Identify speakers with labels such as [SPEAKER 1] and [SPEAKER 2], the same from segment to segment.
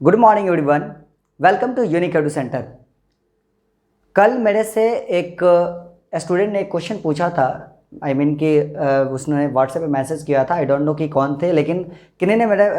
[SPEAKER 1] Good morning everyone, welcome to unique edu centre. कल मेरे से एक स्टूडेंट ने एक क्वेश्चन पूछा था। कि उसने व्हाट्सएप पे मैसेज किया था। आई डोंट नो कि कौन थे, लेकिन किन्हीं ने मेरे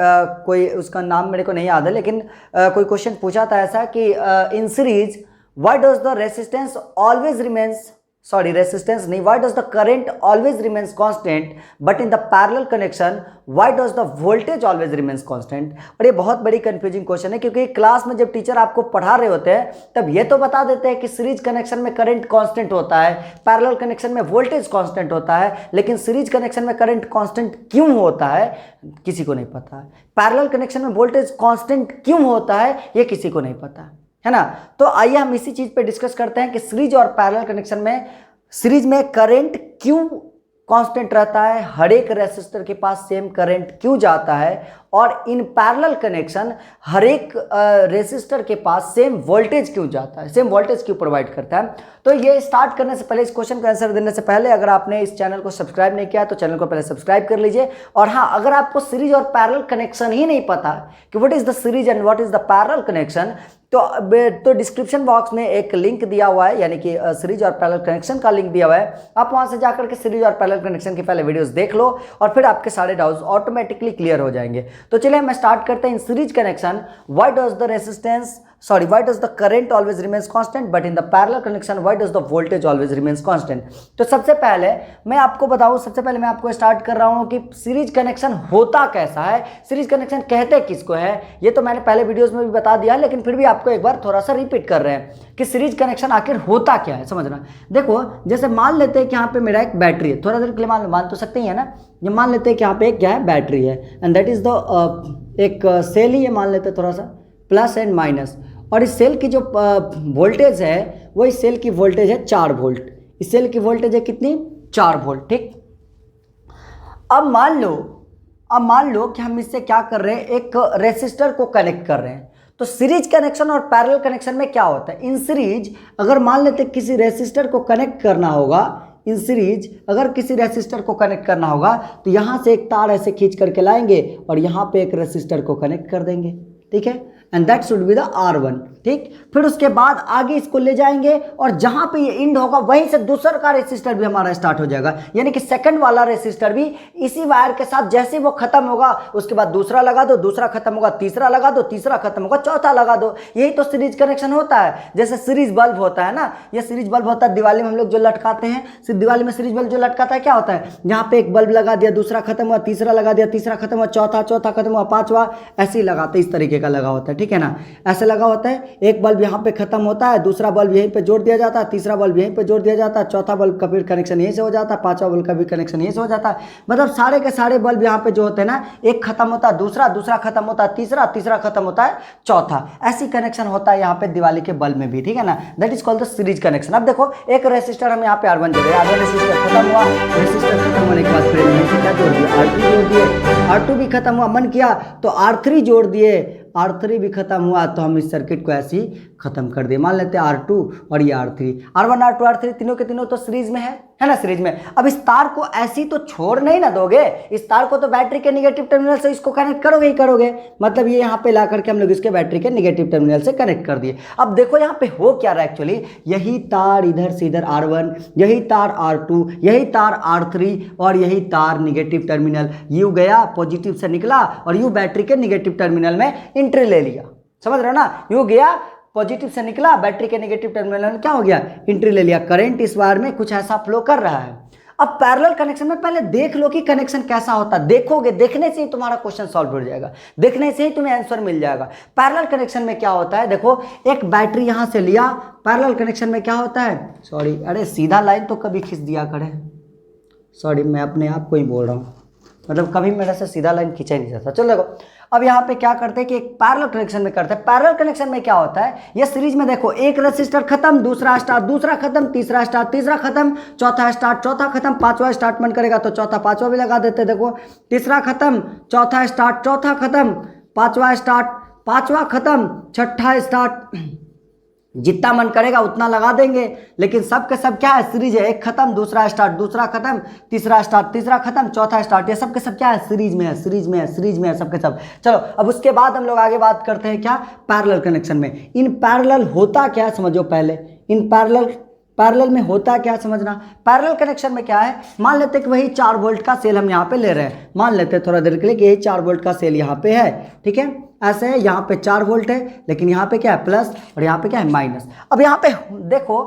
[SPEAKER 1] कोई उसका नाम मेरे को नहीं याद है, लेकिन कोई क्वेश्चन पूछा था ऐसा कि in series why does the resistance always remains resistance नहीं, why does the current always remains constant but in the parallel connection why does the voltage always remains constant। और ये बहुत बड़ी कंफ्यूजिंग क्वेश्चन है, क्योंकि क्लास में जब teacher आपको पढ़ा रहे होते हैं तब ये तो बता देते हैं कि सीरीज कनेक्शन में करंट कांस्टेंट होता है, पैरेलल कनेक्शन में वोल्टेज कांस्टेंट होता है, लेकिन सीरीज कनेक्शन में करंट कांस्टेंट क्यों होता है किसी को नहीं पता है। पैरेलल कनेक्शन में वोल्टेज कांस्टेंट क्यों होता है ये किसी को नहीं पता है ना। तो आइए हम इसी चीज पे डिस्कस करते हैं कि सीरीज और पैरेलल कनेक्शन में सीरीज में करंट क्यों कांस्टेंट रहता है, हर एक रेसिस्टर के पास सेम करंट क्यों जाता है, और इन पैरेलल कनेक्शन हर एक रेसिस्टर के पास सेम वोल्टेज क्यों जाता है, सेम वोल्टेज क्यों प्रोवाइड करता है। तो ये स्टार्ट करने से पहले, इस क्वेश्चन का आंसर देने से पहले, अगर आपने इस चैनल को सब्सक्राइब नहीं किया तो चैनल को पहले सब्सक्राइब कर लीजिए। और हाँ, अगर आपको सीरीज और पैरेलल कनेक्शन ही नहीं पता कि what is the series and what is the parallel connection, तो डिस्क्रिप्शन बॉक्स में एक लिंक दिया हुआ है, यानी कि सीरीज और पैरेलल कनेक्शन का लिंक दिया हुआ है। आप वहां से जाकर के सीरीज और पैरेलल कनेक्शन की पहले वीडियोस देख लो और फिर आपके सारे डाउट्स ऑटोमेटिकली क्लियर हो जाएंगे। तो चलिए हम स्टार्ट करते हैं। In series connection why does the current always remains constant but in the parallel connection why does the voltage always remains constant. तो सबसे पहले मैं आपको स्टार्ट कर रहा हूं कि सीरीज कनेक्शन होता कैसा है, सीरीज कनेक्शन कहते किसको है। ये तो मैंने पहले वीडियोस में भी बता दिया, लेकिन फिर भी आपको एक बार थोड़ा सा रिपीट कर रहे हैं कि सीरीज कनेक्शन आखिर होता क्या है, समझना। देखो, जैसे मान लेते हैं कि यहाँ पे मेरा एक बैटरी है, थोड़ा देर के लिए मान तो सकते ही है ना। ये मान लेते हैं कि यहाँ पे एक क्या है, बैटरी है, एंड दैट इज द एक सेल ही है, मान लेते हैं थोड़ा सा प्लस एंड माइनस। और इस सेल की जो वोल्टेज है वो इस सेल की वोल्टेज है 4 वोल्ट। इस सेल की वोल्टेज है कितनी, 4 वोल्ट। ठीक, अब मान लो कि हम इससे क्या कर रहे हैं, एक रेसिस्टर को कनेक्ट कर रहे हैं। तो सीरीज कनेक्शन और पैरेलल कनेक्शन में क्या होता है, इन सीरीज अगर मान लेते किसी रेसिस्टर को कनेक्ट करना होगा, इन सीरीज अगर किसी रेसिस्टर को कनेक्ट करना होगा तो यहां से एक तार ऐसे खींच करके लाएंगे और यहां पे एक रेसिस्टर को कनेक्ट कर देंगे। ठीक है, and that should be the R1। ठीक, फिर उसके बाद आगे इसको ले जाएंगे और जहां पे ये एंड होगा वहीं से दूसरा का रेसिस्टर भी हमारा स्टार्ट हो जाएगा, यानी कि सेकंड वाला रेसिस्टर भी इसी वायर के साथ जैसे वो खत्म होगा उसके बाद दूसरा लगा दो, दूसरा खत्म होगा तीसरा लगा दो, तीसरा खत्म होगा चौथा लगा दो। यही तो सीरीज कनेक्शन होता है। जैसे सीरीज बल्ब होता है ना, ये सीरीज बल्ब होता है दिवाली में हम लोग जो लटकाते हैं, दिवाली में सीरीज बल्ब जो लटकाता है क्या होता है, यहाँ पे एक बल्ब लगा दिया, दूसरा खत्म हुआ, तीसरा लगा दिया, तीसरा खत्म हुआ, चौथा खत्म हुआ, पांचवा, ऐसे ही लगाते, इस तरीके का लगा होता है। ठीक है ना, ऐसे लगा होता है। एक बल्ब यहाँ पे खत्म होता है, दूसरा बल्ब यहीं पे जोड़ दिया जाता है, तीसरा बल्ब यहीं पे जोड़ दिया जाता है, चौथा बल्ब का भी कनेक्शन यहीं से हो जाता है, पांचवा बल्ब का भी कनेक्शन यहीं से हो जाता है। मतलब सारे के सारे बल्ब यहाँ पे जो होते हैं ना, एक खत्म होता है दूसरा, दूसरा खत्म होता है तीसरा, तीसरा खत्म होता है चौथा। ऐसी कनेक्शन होता है यहाँ पे दिवाली के बल्ब में भी। ठीक है ना, that is called the series connection. अब देखो, एक रेसिस्टर हम यहाँ पे R1 जोड़े, R1 रेसिस्टर खत्म हुआ, रेसिस्टर खत्म होने के बाद फिर क्या जोड़ दिया, R2 जोड़ दिए, R2 भी खत्म हुआ, मन किया तो R3 जोड़ दिए, R3 भी खत्म हुआ तो हम इस सर्किट को ऐसे ही खत्म कर दिए। मान लेते हैं R2 और ये R3, R1 R2 R3 तीनों के तीनों तो सीरीज में है ना, सीरीज में। अब इस तार को ऐसी तो छोड़ नहीं ना दोगे, इस तार को तो बैटरी के नेगेटिव टर्मिनल से इसको कनेक्ट करोगे ही करोगे। मतलब ये यहाँ पे ला करके हम लोग इसके बैटरी के नेगेटिव टर्मिनल से कनेक्ट कर दिए। अब देखो यहाँ पे हो क्या रहा है, एक्चुअली यही तार इधर से इधर R1, यही तार R2, यही तार R3 और यही तार नेगेटिव टर्मिनल, यू गया पॉजिटिव से निकला और यू बैटरी के नेगेटिव टर्मिनल में एंट्री ले लिया। समझ रहे हो ना, यू गया पॉजिटिव से निकला, बैटरी के नेगेटिव टर्मिनल में क्या हो गया, एंट्री ले लिया। करंट इस वायर में कुछ ऐसा फ्लो कर रहा है। अब पैरेलल कनेक्शन में पहले देख लो कि कनेक्शन कैसा होता है। देखोगे, देखने से ही तुम्हारा क्वेश्चन सॉल्व हो जाएगा, देखने से ही तुम्हें आंसर मिल जाएगा। पैरेलल कनेक्शन में क्या होता है, देखो एक बैटरी यहां से लिया, पैरेलल कनेक्शन में क्या होता है, सॉरी अरे सीधा लाइन तो कभी खींच दिया करे, सॉरी मैं अपने आप को ही बोल रहा हूँ, मतलब कभी मेरे से सीधा लाइन खींचा ही नहीं जाता। चलो देखो, अब यहाँ पे क्या करते हैं कि एक पैरेलल कनेक्शन में करते हैं। पैरेलल कनेक्शन में क्या होता है, ये सीरीज में देखो, एक रेसिस्टर खत्म, दूसरा स्टार्ट, दूसरा खत्म, तीसरा स्टार्ट, तीसरा खत्म, चौथा स्टार्ट, चौथा खत्म, पांचवा स्टार्ट मन करेगा तो चौथा पांचवा भी लगा देते। देखो, तीसरा खत्म, चौथा स्टार्ट, चौथा खत्म, पांचवा स्टार्ट, पांचवा खत्म, छठा स्टार्ट, जितना मन करेगा उतना लगा देंगे, लेकिन सब के सब क्या है, सीरीज है, एक खत्म दूसरा स्टार्ट, दूसरा खत्म तीसरा स्टार्ट, तीसरा खत्म चौथा स्टार्ट, ये सब के सब क्या है, सीरीज में है, सीरीज में है, सीरीज में है सब के सब। चलो अब उसके बाद हम लोग आगे बात करते हैं क्या, पैरेलल कनेक्शन में। इन पैरेलल होता क्या समझो पहले, इन पैरेलल में होता क्या समझना। पैरेलल कनेक्शन में क्या है, मान लेते हैं कि वही 4 वोल्ट का सेल हम यहाँ पे ले रहे हैं, मान लेते हैं थोड़ा देर के लिए कि यही 4 वोल्ट का सेल यहाँ पे है, ठीक है, ऐसे है, यहाँ पे 4 वोल्ट है, लेकिन यहाँ पे क्या है प्लस और यहाँ पे क्या है माइनस। अब यहाँ पे देखो,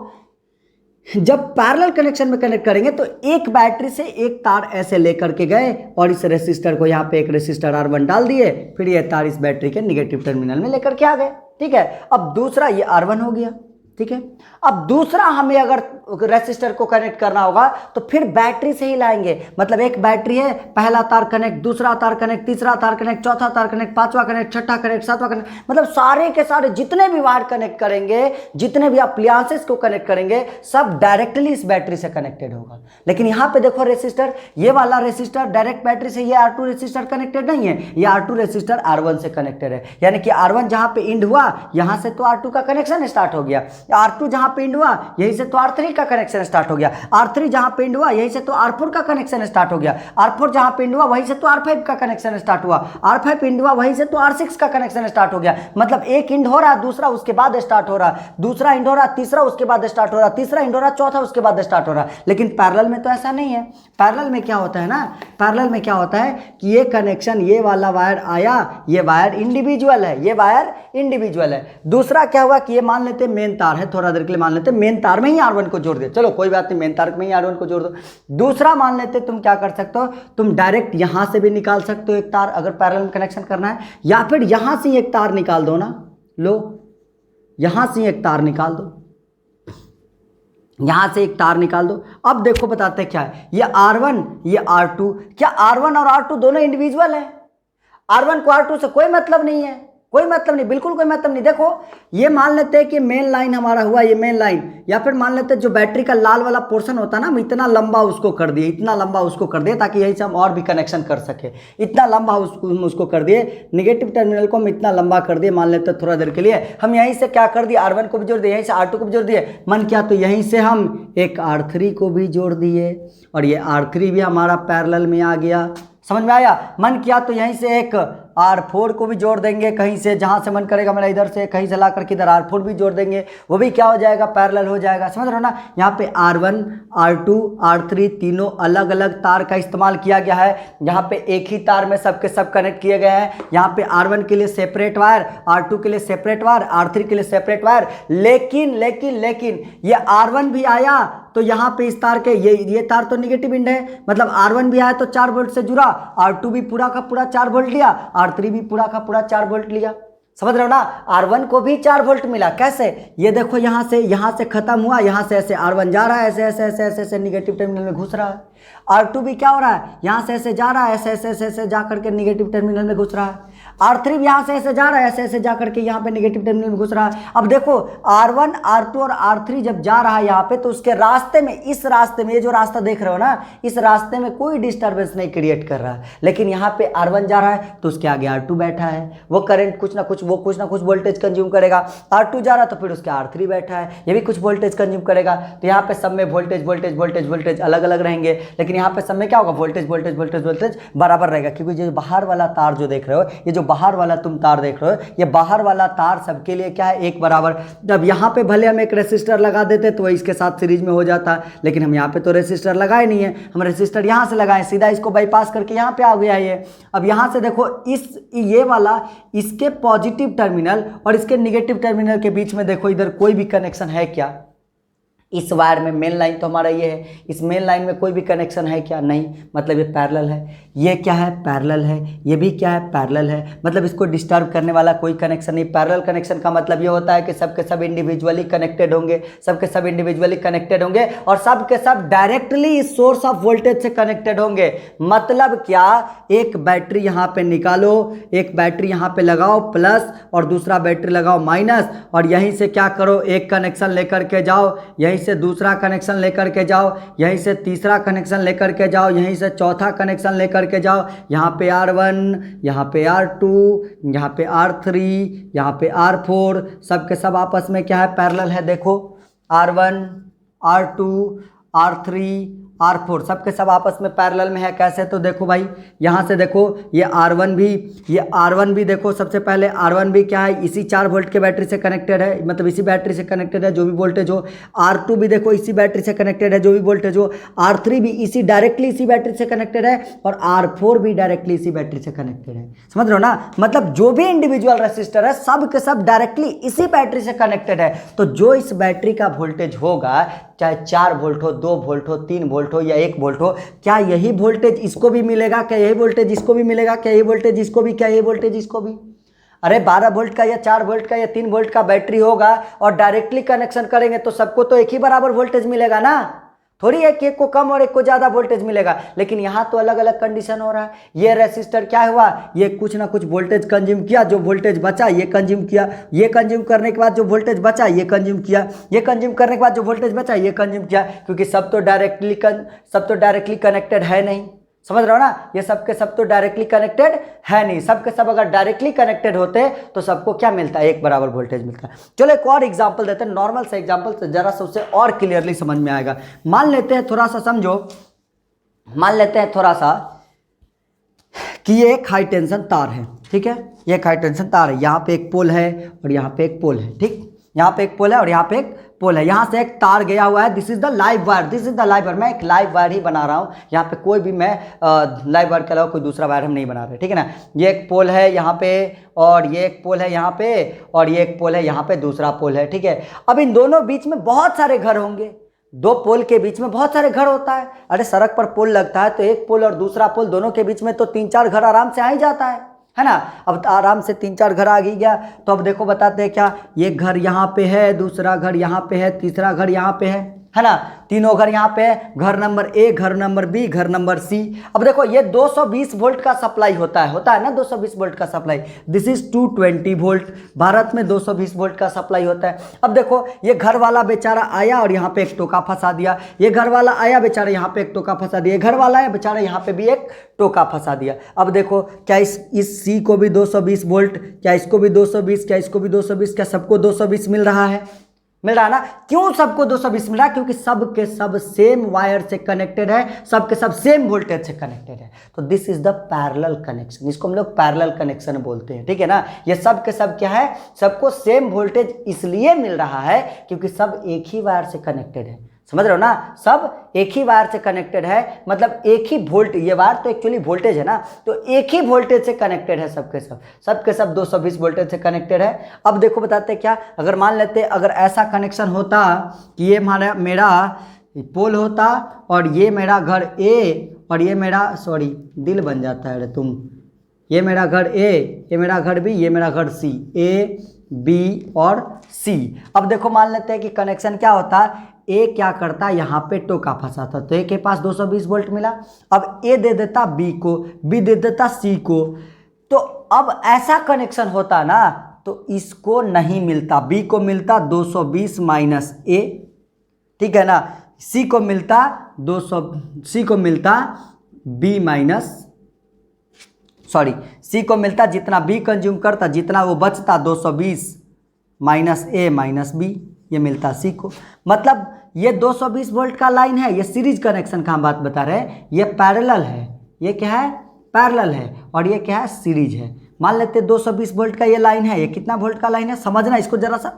[SPEAKER 1] जब पैरेलल कनेक्शन में कनेक्ट करेंगे तो एक बैटरी से एक तार ऐसे लेकर के गए और इस रेसिस्टर को यहाँ पे एक रेसिस्टर R1 डाल दिए, फिर ये तार इस बैटरी के निगेटिव टर्मिनल में लेकर के आ गए, ठीक है। अब दूसरा ये R1 हो गया, ठीक है। अब दूसरा हमें अगर रेसिस्टर को कनेक्ट करना होगा तो फिर बैटरी से ही लाएंगे, मतलब एक बैटरी है, पहला तार कनेक्ट, दूसरा तार कनेक्ट, तीसरा तार कनेक्ट, चौथा तार कनेक्ट, पांचवा कनेक्ट, छठा कनेक्ट, सातवां कनेक्ट, मतलब सारे के सारे जितने भी वायर कनेक्ट करेंगे, जितने भी अप्लायंसेस को कनेक्ट करेंगे, सब डायरेक्टली इस बैटरी से कनेक्टेड होगा। लेकिन यहाँ पे देखो रेसिस्टर, ये वाला रेसिस्टर डायरेक्ट बैटरी से, ये R2 रेसिस्टर कनेक्टेड नहीं है, ये R2 रेसिस्टर R1 से कनेक्टेड है, यानी कि R1 जहाँ पे इंड हुआ यहाँ से तो R2 का कनेक्शन स्टार्ट हो गया, R2 जहां पे इंड हुआ यहीं से तो R3 का कनेक्शन स्टार्ट हो गया, R3 जहां पे इंड हुआ यहीं से तो R4 का कनेक्शन स्टार्ट हो गया, R4 जहां पे इंड हुआ वहीं से तो R5 का कनेक्शन स्टार्ट हुआ, R5 इंड हुआ वहीं से तो R6 का कनेक्शन स्टार्ट हो गया। मतलब एक इंड हो रहा है, दूसरा उसके बाद स्टार्ट हो रहा है, दूसरा इंड हो रहा है, तीसरा उसके बाद स्टार्ट हो रहा है, तीसरा इंड हो रहा है, चौथा उसके बाद स्टार्ट हो रहा है। लेकिन पैरेलल में तो ऐसा नहीं है। पैरेलल में क्या होता है ना, पैरेलल में क्या होता है कि ये कनेक्शन, ये वाला वायर आया, ये वायर इंडिविजुअल है, ये वायर इंडिविजुअल है। दूसरा क्या हुआ कि ये मान लेते मेन तार है, थोड़ा देर के लिए मान लेते मेन तार में ही R1 को जोड़ दे, चलो कोई बात नहीं, मेन तार में ही R1 को जोड़ दो। दूसरा मान लेते तुम क्या कर सकते हो, तुम डायरेक्ट यहां से भी निकाल सकते हो एक तार, अगर पैरेलल में कनेक्शन करना है, या फिर यहां से एक तार निकाल दो ना, लो यहां से एक तार निकाल दो, यहां से एक तार निकाल दो। अब देखो बताते हैं क्या है, ये R1 ये R2, क्या R1 और R2 दोनों इंडिविजुअल है? R1 को R2 से कोई मतलब नहीं है, कोई मतलब नहीं, बिल्कुल कोई मतलब नहीं। देखो ये मान लेते हैं कि मेन लाइन हमारा हुआ, ये मेन लाइन, या फिर मान लेते हैं जो बैटरी का लाल वाला पोर्शन होता है ना, हम इतना लंबा उसको कर दिए, इतना लंबा उसको कर दिए ताकि यही से हम और भी कनेक्शन कर सके, इतना लंबा उसको कर दिए, निगेटिव टर्मिनल को हम इतना लंबा कर दिए, मान लेते हैं थोड़ा देर के लिए, हम यहीं से क्या कर दिए, R1 को भी जोड़ दिए, यहीं से R2 को भी जोड़ दिए, मन किया तो यहीं से हम एक R3 को भी जोड़ दिए, और ये R3 भी हमारा पैरेलल में आ गया, समझ में आया। मन किया तो यहीं से एक R4 को भी जोड़ देंगे, कहीं से जहां से मन करेगा मेरा, इधर से कहीं से ला करके इधर R4 भी जोड़ देंगे, वो भी क्या हो जाएगा, पैरेलल हो जाएगा, समझ रहे हो ना। यहाँ पे R1 R2 R3 तीनों अलग अलग तार का इस्तेमाल किया गया है, यहाँ पे एक ही तार में सबके सब कनेक्ट किए गए हैं। यहाँ पे R1 के लिए सेपरेट वायर, R2 के लिए सेपरेट वायर, R3 के लिए सेपरेट वायर, लेकिन लेकिन लेकिन ये R1 भी आया तो यहाँ पे इस तार के ये तार तो निगेटिव इंड है, मतलब R1 भी आया तो 4 वोल्ट से जुड़ा, R2 भी पूरा का पूरा 4 वोल्ट लिया, R3 भी पूरा का पूरा 4 वोल्ट लिया, समझ रहे हो ना। R1 को भी 4 वोल्ट मिला, कैसे, ये देखो यहाँ से खत्म हुआ, यहाँ से ऐसे R1 जा रहा है, ऐसे ऐसे ऐसे ऐसे ऐसे निगेटिव टर्मिनल में घुस रहा है, R2 भी क्या हो रहा है, यहाँ से ऐसे जा रहा है, ऐसे ऐसे ऐसे ऐसे जा करके निगेटिव टर्मिनल में घुस रहा है, R3 भी यहाँ से ऐसे जा रहा है, ऐसे ऐसे जा करके यहाँ पे निगेटिव टर्मिनल में घुस रहा है। अब देखो R1 R2 और R3 जब जा रहा है यहाँ पे, तो उसके रास्ते में, इस रास्ते में, ये जो रास्ता देख रहे हो ना, इस रास्ते में कोई डिस्टर्बेंस नहीं क्रिएट कर रहा है। लेकिन यहाँ पे R1 जा रहा है तो उसके आगे R2 बैठा है, वो करंट कुछ ना कुछ वोल्टेज कंज्यूम करेगा। R2 जा रहा है तो फिर उसके R3 बैठा है, ये भी कुछ वोल्टेज कंज्यूम करेगा। तो यहाँ पे सब में वोल्टेज अलग अलग रहेंगे, लेकिन यहाँ पे सब में क्या होगा, वोल्टेज बराबर रहेगा, क्योंकि जो बाहर वाला तार जो देख रहे हो, ये जो बाहर वाला तुम तार देख रहे हो, ये बाहर वाला तार सबके लिए क्या है, एक बराबर। जब यहाँ पे भले हम एक रेसिस्टर लगा देते तो इसके साथ सीरीज में हो जाता, लेकिन हम यहाँ पे तो रेसिस्टर लगाए नहीं है, हम रेसिस्टर यहाँ से लगाए, सीधा इसको बाईपास करके यहाँ पे आ गया ये। अब यहाँ से देखो ये वाला, इसके पॉजिटिव टर्मिनल और इसके निगेटिव टर्मिनल के बीच में देखो इधर कोई भी कनेक्शन है क्या, इस वायर में मेन लाइन तो हमारा ये है, इस मेन लाइन में कोई भी कनेक्शन है क्या, नहीं, मतलब ये पैरेलल है। ये क्या है, पैरेलल है, ये भी क्या है, पैरेलल है, मतलब इसको डिस्टर्ब करने वाला कोई कनेक्शन नहीं। पैरेलल कनेक्शन का मतलब ये होता है कि सबके सब इंडिविजुअली कनेक्टेड होंगे, सबके सब इंडिविजुअली कनेक्टेड होंगे और सबके सब डायरेक्टली इस सोर्स ऑफ वोल्टेज से कनेक्टेड होंगे। मतलब क्या, एक बैटरी यहाँ पे निकालो, एक बैटरी यहाँ पे लगाओ प्लस और दूसरा बैटरी लगाओ माइनस, और यहीं से क्या करो, एक कनेक्शन लेकर के जाओ, यहीं यहीं से दूसरा कनेक्शन लेकर के जाओ, यहीं से तीसरा कनेक्शन लेकर के जाओ, यहीं से चौथा कनेक्शन लेकर के जाओ, यहाँ पे R1, यहाँ पे R2, यहाँ पे R3, यहाँ पे R4, सब के सब आपस में क्या है, पैरेलल है। देखो R1, R2, R3, R4 सब के सब आपस में पैरेलल में है। कैसे? तो देखो भाई यहाँ से देखो ये R1 भी देखो, सबसे पहले R1 भी क्या है, इसी 4 वोल्ट के बैटरी से कनेक्टेड है, मतलब इसी बैटरी से कनेक्टेड है जो भी वोल्टेज हो। R2 भी देखो इसी बैटरी से कनेक्टेड है जो भी वोल्टेज हो। R3 भी इसी डायरेक्टली इसी बैटरी से कनेक्टेड है और R4 भी डायरेक्टली इसी बैटरी से कनेक्टेड है। समझ रहे हो ना? मतलब जो भी इंडिविजुअल रेसिस्टर है सब के सब डायरेक्टली इसी बैटरी से कनेक्टेड है। तो जो इस बैटरी का वोल्टेज होगा, चाहे 4 वोल्ट हो, 2 वोल्ट हो, 3 वोल्ट हो या 1 वोल्ट हो, क्या यही वोल्टेज इसको भी मिलेगा? क्या यही वोल्टेज इसको भी मिलेगा? क्या यही वोल्टेज इसको भी? क्या यही वोल्टेज इसको भी? अरे 12 वोल्ट का या 4 वोल्ट का या 3 वोल्ट का बैटरी होगा और डायरेक्टली कनेक्शन करेंगे तो सबको तो एक ही बराबर वोल्टेज मिलेगा ना, थोड़ी एक को कम और एक को ज़्यादा वोल्टेज मिलेगा। लेकिन यहाँ तो अलग अलग कंडीशन हो रहा है। ये रेसिस्टर क्या हुआ, ये कुछ ना कुछ वोल्टेज कंज्यूम किया, जो वोल्टेज बचा ये कंज्यूम किया, ये कंज्यूम करने के बाद जो वोल्टेज बचा ये कंज्यूम किया, ये कंज्यूम करने के बाद जो वोल्टेज बचा ये कंज्यूम किया, क्योंकि सब तो डायरेक्टली कनेक्टेड है नहीं। समझ रहे हो ना? ये सब के सब तो डायरेक्टली कनेक्टेड है नहीं। सब के सब अगर डायरेक्टली कनेक्टेड होते तो सबको क्या मिलता है, एक बराबर वोल्टेज मिलता है। चलो एक और एग्जांपल देते हैं, नॉर्मल सा एग्जांपल, तो जरा सा उससे और क्लियरली समझ में आएगा। मान लेते हैं थोड़ा सा, समझो, मान लेते हैं थोड़ा सा कि ये एक हाई टेंशन तार है, ठीक है, ये एक हाई टेंशन तार है। यहाँ पे एक पोल है और यहाँ पे एक पोल है, ठीक, यहाँ पे एक पोल है और यहाँ पे एक पोल है। यहाँ से एक तार गया हुआ है, this is the live wire, this is the live wire. मैं एक लाइव वायर ही बना रहा हूँ, यहाँ पे कोई भी मैं लाइव वायर के अलावा कोई दूसरा वायर हम नहीं बना रहे, ठीक है ना। ये एक पोल है यहाँ पे और ये एक पोल है यहाँ पे और ये एक पोल है यहाँ पे, दूसरा पोल है, ठीक है। अब इन दोनों बीच में बहुत सारे घर होंगे, दो पोल के बीच में बहुत सारे घर होता है। अरे सड़क पर पोल लगता है तो एक पोल और दूसरा पोल दोनों के बीच में तो 3-4 घर आराम से आ ही जाता है ना। अब आराम से 3-4 घर आ गया तो अब देखो बताते हैं क्या, ये घर यहाँ पे है, दूसरा घर यहाँ पे है, तीसरा घर यहाँ पे है ना, तीनों घर यहाँ पे है, घर नंबर ए, घर नंबर बी, घर नंबर सी। अब देखो ये 220 वोल्ट का सप्लाई होता है ना, 220 वोल्ट का supply, this is 220 volt. Bharat में 220 वोल्ट का सप्लाई होता है। अब देखो ये घर वाला बेचारा आया और यहाँ पे एक टोका फंसा दिया, ये घर वाला आया बेचारा यहाँ पे एक टोका फंसा दिया, घर वाला आया बेचारा यहाँ पे भी एक टोका फंसा दिया। अब देखो क्या इस सी को भी 220 वोल्ट, क्या इसको भी 220, क्या इसको भी 220, क्या सबको 220 मिल रहा है? मिल रहा है ना। क्यों सबको 220 मिल रहा है? क्योंकि सब के सब सेम वायर से कनेक्टेड है, सब के सब सेम वोल्टेज से कनेक्टेड है। तो this is the parallel connection, इसको हम लोग पैरेलल कनेक्शन बोलते हैं, ठीक है ना। ये सब के सब क्या है, सबको सेम वोल्टेज इसलिए मिल रहा है क्योंकि सब एक ही वायर से कनेक्टेड है। समझ रहे हो ना, सब एक ही वायर से कनेक्टेड है, मतलब एक ही वोल्ट, ये वायर तो एक्चुअली वोल्टेज है ना, तो एक ही वोल्टेज से कनेक्टेड है सबके सब 220 वोल्टेज से कनेक्टेड है। अब देखो बताते हैं क्या, अगर मान लेते अगर ऐसा कनेक्शन होता कि ये मेरा पोल होता और ये मेरा घर ए और ये मेरा, सॉरी दिल बन जाता है तुम, ये मेरा घर ए, ये मेरा घर बी, ये मेरा घर सी, ए बी और सी। अब देखो मान लेते हैं कि कनेक्शन क्या होता है, ए क्या करता है, यहाँ पे टोका फंसाता, तो ए के पास 220 वोल्ट मिला। अब ए दे देता बी को, बी दे देता सी को, तो अब ऐसा कनेक्शन होता ना तो इसको नहीं मिलता, बी को मिलता 220 माइनस ए, ठीक है ना, सी को मिलता बी माइनस, सॉरी सी को मिलता जितना बी कंज्यूम करता, जितना वो बचता 220 माइनस ए माइनस बी, ये मिलता सी को। मतलब ये 220 वोल्ट का लाइन है, ये सीरीज कनेक्शन का हम बात बता रहे हैं, ये पैरेलल है, ये क्या है, पैरेलल है, और ये क्या है, सीरीज है। मान लेते 220 वोल्ट का ये लाइन है, ये कितना वोल्ट का लाइन है, समझना इसको जरा सा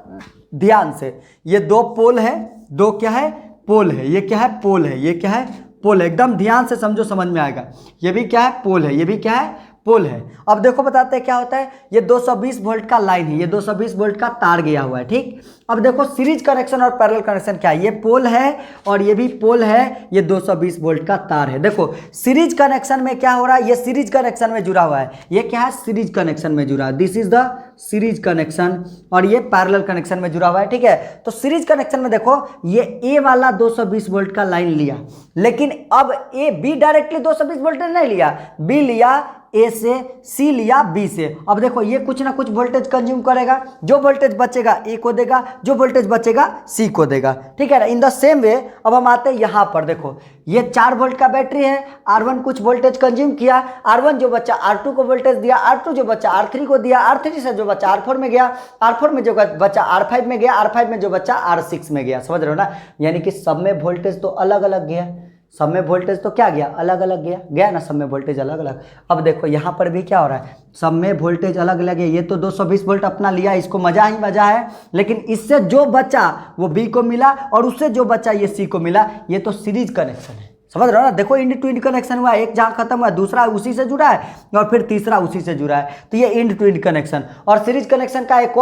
[SPEAKER 1] ध्यान से। ये दो पोल है, दो क्या है, पोल है, ये क्या है, पोल है, ये क्या है, पोल है, एकदम ध्यान से समझो, समझ में आएगा। ये भी क्या है, पोल है, ये भी क्या है, पोल है। अब देखो बताते हैं क्या होता है, ये 220 वोल्ट का लाइन है, ये 220 वोल्ट का तार गया हुआ है, ठीक। अब देखो सीरीज कनेक्शन और पैरेलल कनेक्शन क्या है, ये पोल है और ये भी पोल है, ये 220 वोल्ट का तार है। देखो सीरीज कनेक्शन में क्या हो रहा है, ये सीरीज कनेक्शन में जुड़ा हुआ है, ये क्या है, सीरीज कनेक्शन में जुड़ा है, this is the series connection, और ये पैरेलल कनेक्शन में जुड़ा हुआ है, ठीक है। तो सीरीज कनेक्शन में देखो ये ए वाला 220 वोल्ट का लाइन लिया, लेकिन अब ए बी डायरेक्टली 220 वोल्ट नहीं लिया, बी लिया ए से, सी लिया बी से। अब देखो ये कुछ ना कुछ वोल्टेज कंज्यूम करेगा, जो वोल्टेज बचेगा ए को देगा, जो वोल्टेज बचेगा सी को देगा, ठीक है ना। इन द सेम वे अब हम आते हैं यहाँ पर, देखो ये 4 वोल्ट का बैटरी है, R1 कुछ वोल्टेज कंज्यूम किया, R1 जो बच्चा R2 को वोल्टेज दिया, R2 जो बच्चा R3 को दिया, R3 से जो बच्चा R4 में गया, R4 में जो बच्चा R5 में गया, R5 में जो बच्चा R6 में गया, समझ रहे हो ना। यानी कि सब में वोल्टेज तो अलग अलग गया, सब में वोल्टेज तो क्या गया, अलग अलग गया ना, सब में वोल्टेज अलग अलग। अब देखो यहाँ पर भी क्या हो रहा है, सब में वोल्टेज अलग अलग है। ये तो 220 वोल्ट अपना लिया, इसको मजा ही मजा है, लेकिन इससे जो बचा वो बी को मिला और उससे जो बचा ये सी को मिला। ये तो सीरीज कनेक्शन है, समझ रहे हो ना। देखो इंड टू इंड कनेक्शन हुआ, एक जहाँ खत्म हुआ दूसरा उसी से जुड़ा है और फिर तीसरा उसी से जुड़ा है, तो ये इंड टू इंड कनेक्शन। और सीरीज कनेक्शन का एक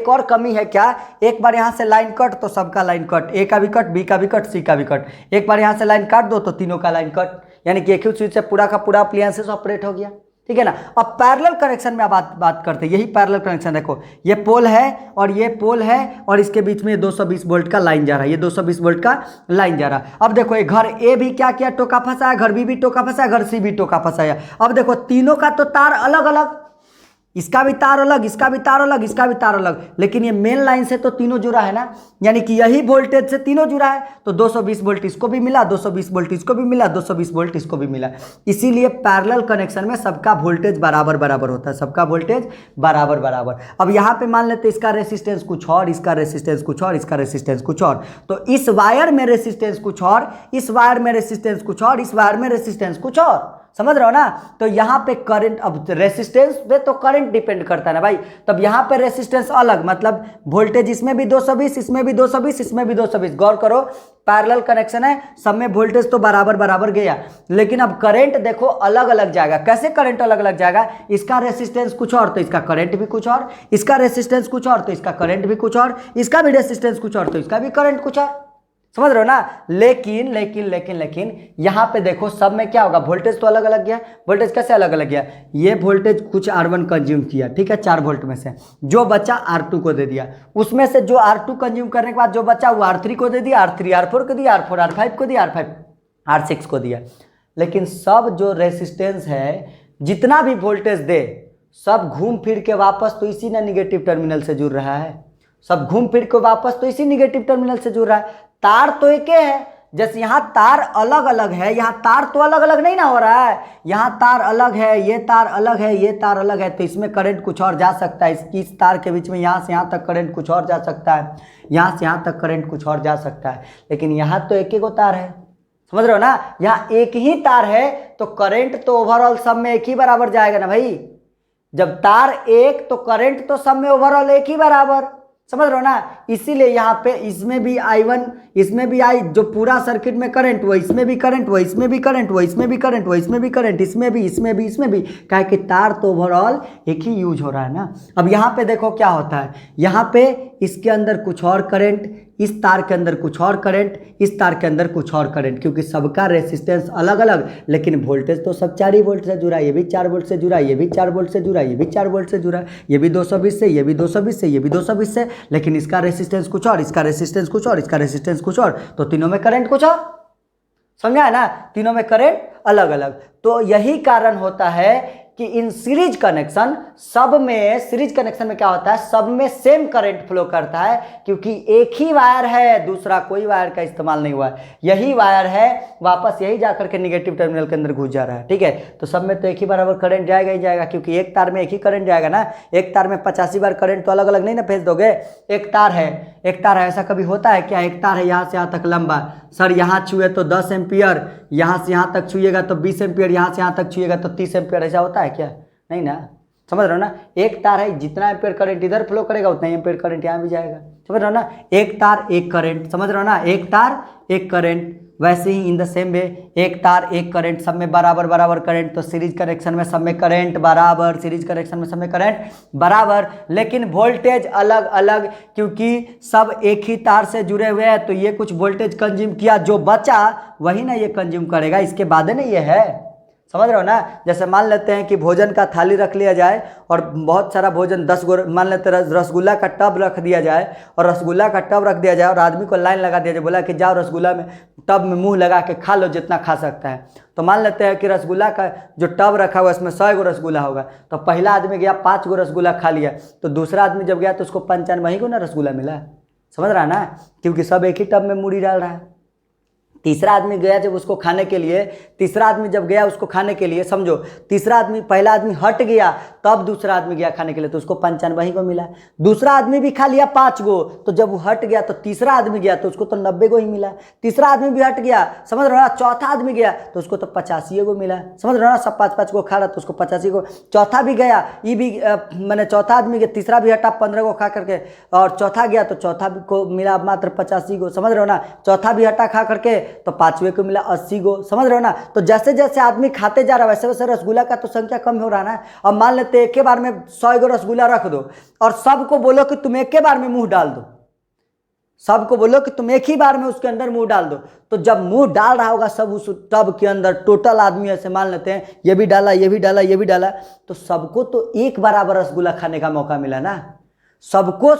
[SPEAKER 1] और कमी है क्या, एक बार यहाँ से लाइन कट तो सबका लाइन कट, ए का भी कट, बी का भी कट, सी का भी कट। एक बार यहाँ से लाइन काट दो तो तीनों का लाइन कट, यानी कि एक ही स्विच से पूरा का पूरा अप्लायंसेस ऑपरेट हो गया, ठीक है ना। अब पैरेलल कनेक्शन में बात करते हैं, यही पैरेलल कनेक्शन। देखो ये पोल है और ये पोल है और इसके बीच में 220 वोल्ट का लाइन जा रहा है, ये 220 वोल्ट का लाइन जा रहा है। अब देखो ये घर ए भी क्या किया, टोका फंसाया, घर बी भी टोका फंसाया, घर सी भी टोका फंसाया। अब देखो तीनों का तो तार अलग अलग, इसका भी तार अलग, इसका भी तार अलग, इसका भी तार अलग, लेकिन ये मेन लाइन से तो तीनों जुड़ा है ना, यानी कि यही वोल्टेज से तीनों जुड़ा है। तो 220 वोल्ट इसको भी मिला, 220 वोल्ट इसको भी मिला, 220 वोल्ट इसको भी मिला। इसीलिए पैरेलल कनेक्शन में सबका वोल्टेज बराबर बराबर होता है, सबका वोल्टेज बराबर बराबर। अब यहाँ पे मान लेते इसका रेसिस्टेंस कुछ और, इसका रेसिस्टेंस कुछ और, इसका रेसिस्टेंस कुछ और, तो इस वायर में रेसिस्टेंस कुछ और, इस वायर में रेसिस्टेंस कुछ और, इस वायर में रेसिस्टेंस कुछ और, समझ रहे हो ना। तो यहाँ पे करंट, अब रेसिस्टेंस पे तो करंट डिपेंड करता है ना भाई, तब यहाँ पे रेसिस्टेंस अलग, मतलब वोल्टेज इसमें भी 220, इसमें भी 220, इसमें भी 220। गौर करो पैरेलल कनेक्शन है, सब में वोल्टेज तो बराबर बराबर गया, लेकिन अब करंट देखो अलग अलग जाएगा। कैसे करंट अलग अलग जाएगा, इसका रेसिस्टेंस कुछ और तो इसका करंट भी कुछ और, इसका रेसिस्टेंस कुछ और तो इसका करंट भी कुछ और, इसका भी रेसिस्टेंस कुछ और तो इसका भी करंट कुछ और, समझ रहे हो ना। लेकिन लेकिन लेकिन लेकिन यहाँ पे देखो सब में क्या होगा, वोल्टेज तो अलग अलग गया। वोल्टेज कैसे अलग अलग गया, ये वोल्टेज कुछ R1 कंज्यूम किया, ठीक है 4 वोल्ट में से, जो बच्चा R2 को दे दिया, उसमें से जो R2 कंज्यूम करने के बाद जो बच्चा वो R3 को दे दिया, R3 R4 को दिया, R4 R5 को दिया, R5 R6 को दिया। लेकिन सब जो रेसिस्टेंस है, जितना भी वोल्टेज दे, सब घूम फिर के वापस तो इसी ना निगेटिव टर्मिनल से जुड़ रहा है, सब घूम फिर के वापस तो इसी निगेटिव टर्मिनल से जुड़ रहा है। तार तो एक ही है, जैसे यहाँ तार अलग अलग है, यहाँ तार तो अलग अलग नहीं ना हो रहा है, यहाँ तार अलग है, ये तार अलग है, ये तार अलग है, तो इसमें करंट कुछ और जा सकता है, इस तार के बीच में यहाँ से यहाँ तक करंट कुछ और जा सकता है, यहाँ से यहाँ तक करंट कुछ और जा सकता है। लेकिन यहाँ तो एक ही को तार है, समझ रहे हो ना, यहाँ एक ही तार है तो करंट तो ओवरऑल सब में एक ही बराबर जाएगा ना भाई। जब तार एक तो करंट तो सब में ओवरऑल एक ही बराबर, समझ रहे हो ना। इसीलिए यहाँ पे इसमें भी I1, इसमें भी I, जो पूरा सर्किट में करंट वो इसमें भी करंट, वो इसमें भी करंट, वो इसमें भी करंट, वो इसमें भी करंट, इसमें भी, इसमें भी, इसमें भी, क्या है कि तार तो ओवरऑल एक ही यूज हो रहा है ना। अब यहाँ पे देखो क्या होता है, यहाँ पे इसके अंदर कुछ और करंट, इस तार के अंदर कुछ और करंट, इस तार के अंदर कुछ और करंट, क्योंकि सबका रेसिस्टेंस अलग अलग, लेकिन वोल्टेज तो सब 4 ही वोल्ट से जुड़ा है। ये भी 4 वोल्ट से जुड़ा है, ये भी 4 वोल्ट से जुड़ा है, ये भी 4 वोल्ट से जुड़ा है, ये भी 220 से, ये भी 220 से, ये भी 220 से, लेकिन इसका रेसिस्टेंस कुछ और, इसका रेसिस्टेंस कुछ और, इसका रेसिस्टेंस कुछ और, तो तीनों में करंट कुछ और, समझा है ना, तीनों में करंट अलग अलग। तो यही कारण होता है कि इन सीरीज कनेक्शन, सब में सीरीज कनेक्शन में क्या होता है, सब में सेम करंट फ्लो करता है, क्योंकि एक ही वायर है, दूसरा कोई वायर का इस्तेमाल नहीं हुआ है, यही वायर है, वापस यही जाकर के निगेटिव टर्मिनल के अंदर घुस जा रहा है, ठीक है। तो सब में तो एक ही बराबर करंट जाएगा ही जाएगा, क्योंकि एक तार में एक ही करंट जाएगा ना, एक तार में 85 बार करंट तो अलग अलग नहीं ना भेज दोगे। एक तार है, एक तार है, ऐसा कभी होता है क्या, एक तार है यहाँ से यहाँ तक लंबा, सर यहाँ छुए तो 10 एम्पियर, यहाँ से यहाँ तक छुएगा तो 20 एम्पियर, यहाँ से यहाँ तक छुएगा तो 30 एम्पियर, ऐसा होता है क्या, नहीं ना, समझ रहे हो ना। एक तार है, जितना एम्पियर करंट इधर फ्लो करेगा उतना ही एम्पियर करंट यहाँ भी जाएगा, समझ रहे हो ना। एक तार एक करंट, समझ रहे हो ना, एक तार एक करंट। वैसे ही इन द सेम वे एक तार एक करंट, सब में बराबर बराबर करंट, तो सीरीज कनेक्शन में सब में करंट बराबर, सीरीज कनेक्शन में सब में करंट बराबर, लेकिन वोल्टेज अलग अलग, क्योंकि सब एक ही तार से जुड़े हुए हैं। तो ये कुछ वोल्टेज कंज्यूम किया, जो बचा वही ना ये कंज्यूम करेगा, इसके बाद ना ये है, समझ रहे हो ना। जैसे मान लेते हैं कि भोजन का थाली रख लिया जाए और बहुत सारा भोजन 10 गो, मान लेते हैं रसगुल्ला का टब रख दिया जाए और रसगुल्ला का टब रख दिया जाए और आदमी को लाइन लगा दिया जाए, बोला कि जाओ रसगुल्ला में टब में मुंह लगा के खा लो जितना खा सकता है। तो मान लेते हैं कि रसगुल्ला का जो टब रखा हुआ उसमें 100 गो रसगुल्ला होगा, तो पहला आदमी गया 5 गो रसगुल्ला खा लिया, तो दूसरा आदमी जब गया तो उसको 95 गो ना रसगुल्ला मिला। समझ रहा है ना, क्योंकि सब एक ही टब में मूढ़ी डाल रहा है। तीसरा आदमी गया जब उसको खाने के लिए, तीसरा आदमी जब गया उसको खाने के लिए, समझो तीसरा आदमी, पहला आदमी हट गया तब दूसरा आदमी गया खाने के लिए, तो उसको 95 को मिला। दूसरा आदमी भी खा लिया 5 गो, तो जब वो हट गया तो तीसरा आदमी गया तो उसको तो 90 गो ही मिला। तीसरा आदमी भी हट गया, समझ रहे हो ना, चौथा आदमी गया तो उसको तो 85 गो मिला। समझ रहे हो ना, सब 5-5 को खा रहा तो उसको 85 गो। चौथा भी गया, ये भी मैंने चौथा आदमी गया, तीसरा भी हटा 15 को खा करके, और चौथा गया तो चौथा को मिला मात्र 85 गो। समझ रहे हो ना, चौथा भी हटा खा करके तो 5वें को मिला 80 गो। समझ रहे हो ना, तो जैसे जैसे आदमी खाते जा रहा है वैसे वैसे रसगुल्ला का तो संख्या कम हो रहा है ना। अब मान लेते हैं एक के बार में 100 गो रसगुल्ला रख दो और सबको बोलो कि तुम एक के बार में मुंह डाल दो, सबको बोलो कि तुम एक ही बार में उसके अंदर मुंह डाल दो, तो जब मुंह डाल रहा होगा सब उस टब के अंदर, टोटल आदमी ऐसे मान लेते हैं ये भी डाला ये भी डाला ये भी डाला, तो सबको तो एक बराबर रसगुल्ला खाने का मौका मिला ना। सबको,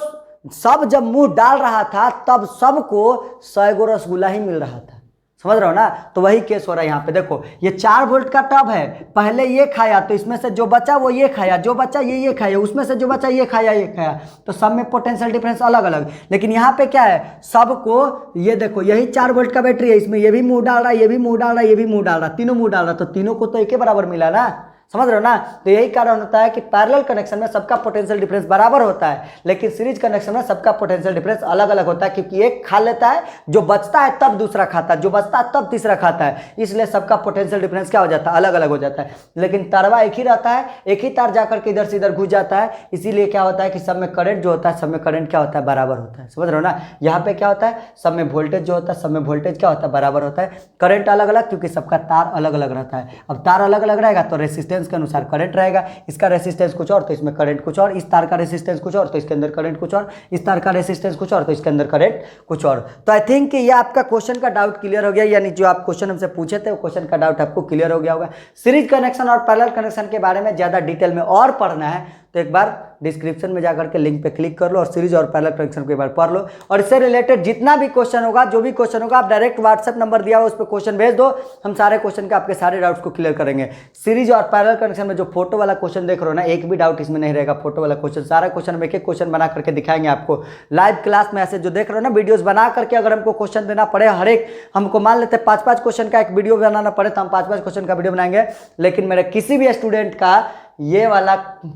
[SPEAKER 1] सब जब मुंह डाल रहा था तब सबको 100 गो रसगुल्ला ही मिल रहा था। समझ रहे हो ना, तो वही केस हो रहा है यहाँ पे। देखो ये 4 वोल्ट का टब है, पहले ये खाया तो इसमें से जो बचा वो ये खाया, जो बचा ये खाया, उसमें से जो बचा ये खाया ये खाया, तो सब में पोटेंशियल डिफरेंस अलग अलग। लेकिन यहाँ पे क्या है, सबको ये देखो यही 4 वोल्ट का बैटरी है, इसमें ये भी मुंह डाल रहा है, ये भी मुंह डाल रहा है, ये भी मुंह डाल रहा है, तीनों मुंह डाल रहा है, तो तीनों को तो एक ही बराबर मिला ना। समझ रहे हो ना, तो यही कारण होता है कि पैरेलल कनेक्शन में सबका पोटेंशियल डिफरेंस बराबर होता है, लेकिन सीरीज कनेक्शन में सबका पोटेंशियल डिफरेंस अलग अलग होता है, क्योंकि एक खा लेता है, जो बचता है तब दूसरा खाता है, जो बचता है तब तीसरा खाता है, इसलिए सबका पोटेंशियल डिफरेंस क्या हो जाता है, अलग अलग हो जाता है। लेकिन तारवा एक ही रहता है, एक ही तार जाकर के इधर से इधर घुस जाता है, इसीलिए क्या होता है कि सब में करंट जो होता है, सब में करंट क्या होता है, बराबर होता है। समझ रहे हो ना, यहाँ पे क्या होता है, सब में वोल्टेज जो होता है, सब में वोल्टेज क्या होता है, बराबर होता है। करंट अलग अलग, क्योंकि सबका तार अलग अलग रहता है। अब तार अलग अलग रहेगा तो रेसिस्टेंस के अनुसार करंट रहेगा, इसका रेसिस्टेंस कुछ और तो इसमें करंट कुछ और, इस तार का रेसिस्टेंस कुछ और तो इसके अंदर करंट कुछ और, इस तार का रेसिस्टेंस कुछ और तो इसके अंदर करंट कुछ और। तो आई थिंक कि ये आपका क्वेश्चन का डाउट क्लियर हो गया, यानी जो आप क्वेश्चन हमसे पूछे थे वो क्वेश्चन का डाउट आपको क्लियर हो गया होगा। सीरीज कनेक्शन और पैरेलल कनेक्शन के बारे में ज्यादा डिटेल में और पढ़ना है तो एक बार डिस्क्रिप्शन में जाकर के लिंक पे क्लिक कर लो और सीरीज और पैरेलल कनेक्शन को एक बार पढ़ लो, और इससे रिलेटेड जितना भी क्वेश्चन होगा, जो भी क्वेश्चन होगा, आप डायरेक्ट व्हाट्सएप नंबर दिया हुआ उस पर क्वेश्चन भेज दो, हम सारे क्वेश्चन के आपके सारे डाउट्स को क्लियर करेंगे। सीरीज और पैरेलल कनेक्शन में जो फोटो वाला क्वेश्चन देख रहे हो ना, एक भी डाउट इसमें नहीं रहेगा। फोटो वाला क्वेश्चन, सारा क्वेश्चन में एक एक क्वेश्चन बना करके दिखाएंगे आपको लाइव क्लास में। ऐसे जो देख रहे हो ना वीडियोस बना करके, अगर हमको क्वेश्चन देना पड़े, हर एक हमको मान लेते 5-5 क्वेश्चन का एक वीडियो बनाना पड़े तो हम 5-5 क्वेश्चन का वीडियो बनाएंगे, लेकिन मेरे किसी भी स्टूडेंट का ये वाला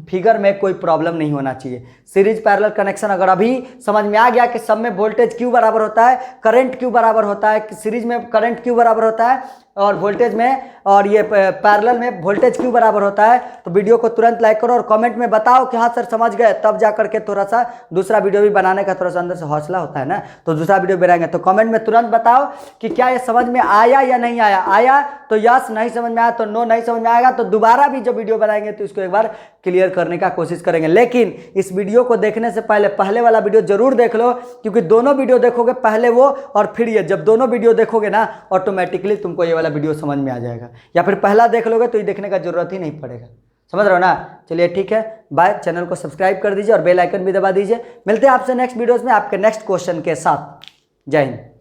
[SPEAKER 1] फिगर में कोई प्रॉब्लम नहीं होना चाहिए। सीरीज पैरेलल कनेक्शन अगर अभी समझ में आ गया कि सब में वोल्टेज क्यों बराबर होता है, करंट क्यों बराबर होता है, सीरीज में करंट क्यों बराबर होता है और वोल्टेज में, और ये पैरेलल में वोल्टेज क्यों बराबर होता है, तो वीडियो को तुरंत लाइक करो और कमेंट में बताओ कि हाँ सर समझ गए, तब जा करके थोड़ा सा दूसरा वीडियो भी बनाने का थोड़ा सा अंदर से हौसला होता है ना, तो दूसरा वीडियो बनाएंगे। तो कमेंट में तुरंत बताओ कि क्या ये समझ में आया या नहीं आया। आया तो यस, नहीं समझ में आया तो नो, नहीं समझ में आएगा तो दोबारा भी जब वीडियो बनाएंगे तो इसको एक बार क्लियर करने का कोशिश करेंगे। लेकिन इस वीडियो को देखने से पहले पहले वाला वीडियो जरूर देख लो, क्योंकि दोनों वीडियो देखोगे, पहले वो और फिर ये, जब दोनों वीडियो देखोगे ना ऑटोमेटिकली तुमको ये वाला वीडियो समझ में आ जाएगा, या फिर पहला देख लोगे तो ये देखने का जरूरत ही नहीं पड़ेगा। समझ रहे हो ना, चलिए ठीक है, बाय। चैनल को सब्सक्राइब कर दीजिए और बेल आइकन भी दबा दीजिए। मिलते हैं आपसे नेक्स्ट वीडियोस में आपके नेक्स्ट क्वेश्चन के साथ। जय हिंद।